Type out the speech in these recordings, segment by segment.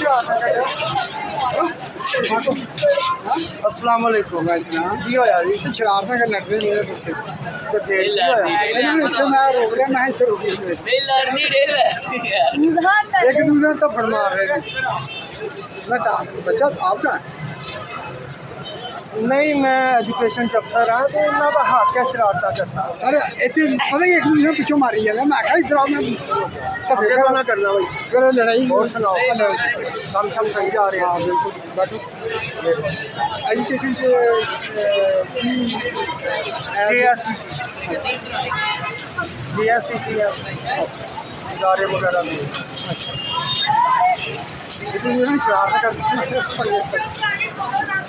जाना है अस्सलाम वालेकुम की होया जी शरारत कर लड़ रहे मेरे बच्चे ते फिर की होया मैं रोक लिया मैं इसे रोकी नहीं लड़नी डे वैसे यार एक दूसरे तो थप्पड़ मार रहे थे मैं बच्चा आपका नहीं मैं एजुकेशन च अफसर हाँ तो इन्हों का हक है शरारत करना सर इतने पता ही एक दूसरे पिछों मारी जाना मैं आखा इधर आओ मैं धक्के तो ना करना भाई फिर लड़ाई और सुनाओ कम सही जा रहे हाँ हैं बिल्कुल बैठो एजुकेशन से GSC की है इदारे वगैरह में शरारत कर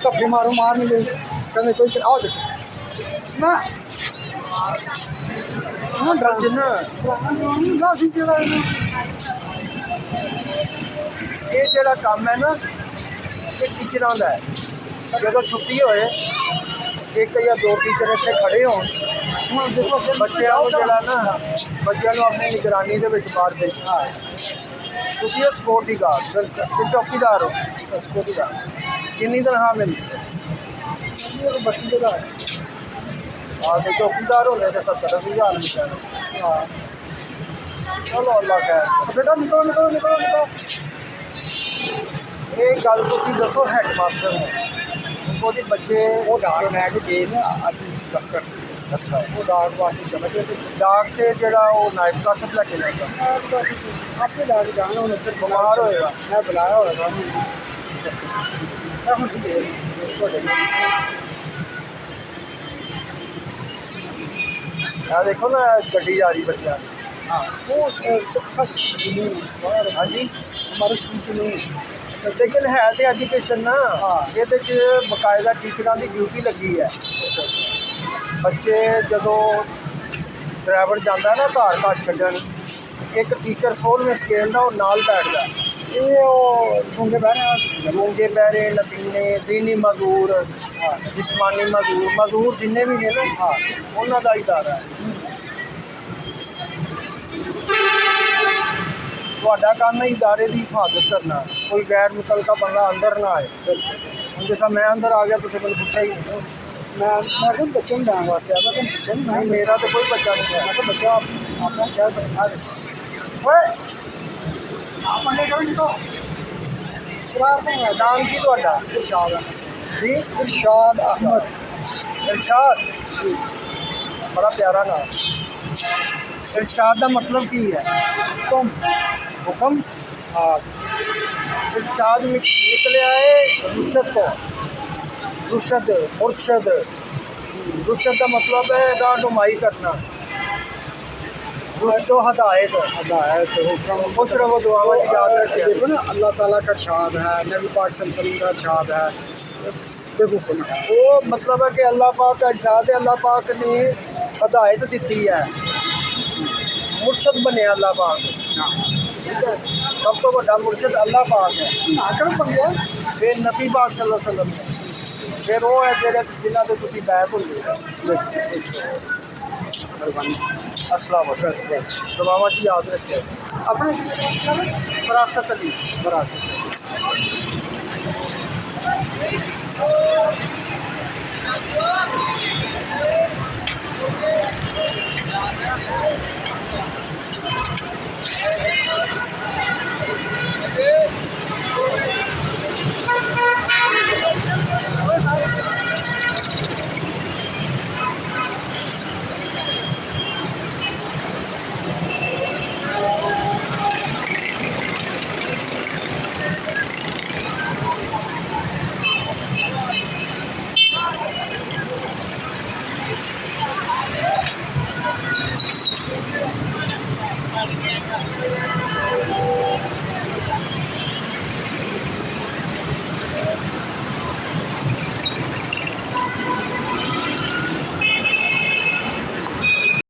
धक्के मारो मार नहीं गए कहते कोई आओ देखो ना सच ना ये जड़ा काम है ना ये टीचर का है जो छुट्टी होए एक या दो टीचर इतने खड़े हो बच्चों को जड़ा ना बच्चों को अपनी निगरानी के बाहर भेजना है तुम सिक्योरिटी गार्ड बिल्कुल चौकीदार हो सिक्योरिटी गार्ड कितनी तनख्वाह मिलती है 32,000 हाँ तो चौकीदार होने तो 70,000 मिलता है हाँ चलो अल्लाह खैर बेटा निकलो निकलो निकलो निकलो ये गल तुम दसो हैडमास्टर ने वो बच्चे वो डाक लैके गए ना अज दफ्तर अच्छा वो डाक वास्ते चले गए डाक से जरा वो नाइट कासप लैके जाता आपने डाक जाना हूँ उधर बीमार होएगा मैं बुलाया होगा देखो ना गड्डी जा रही बच्चों की हाँ वो सच नहीं हाँ जी हमारे स्कूल से नहीं लेकिन है तो एजुकेशन ना ये बकायदा टीचर की ड्यूटी लगी है बच्चे जो ड्राइवर जाता ना घर घर छड्डन एक टीचर 16वें स्केल का नाल बैठता ये गूंगे बहरे नतीने दीनी मजदूर जिस्मानी मजदूर जिन्ने भी ने ना उन्हों का इदारा है ਤੁਹਾਡਾ काम है इदारे की हिफाजत करना कोई गैर मुतलका बंदा अंदर ना आए हम जैसा मैं अंदर आ गया तुझे मैंने पूछा ही नहीं मैं कोई बच्चे में जाने वास्ते मैं कोई पूछा नहीं मेरा तो कोई बच्चा नहीं है मैं तो बच्चा अपना शहर बैठा नाम की ਤੁਹਾਡਾ इरशाद जी इरशाद अहमद इरशाद बड़ा प्यारा नाम इरशाद का मतलब की है तुम हुक्म हाँ इरशाद निकले आए रुशद को रुशद मुर्शद रुशद का मतलब है रहनुमाई करना रुशद हदायत हदायत हुक्म खुश रहो दुआओं की याद रखिए देखो ना अल्लाह ताला का इरशाद है नबी पाक सल्लल्लाहु अलैहि वसल्लम का इरशाद है बेवकूफ़ है वो मतलब है कि अल्लाह पाक का इरशाद है अल्लाह पाक ने हदायत दी है मुर्शद बने अल्लाह पाक ठीक है सब तो बड़ा मुर्शद अल्लाह पाक है आकर बन गया फिर नबी पाक सल्लल्लाहु अलैहि वसल्लम फिर वो है जेह्ड़े जिन्हां ते तुसीं बैक होंदे अस्सलाम वालेकुम दुआवां च याद रखिए अपने विरासत अली विरासत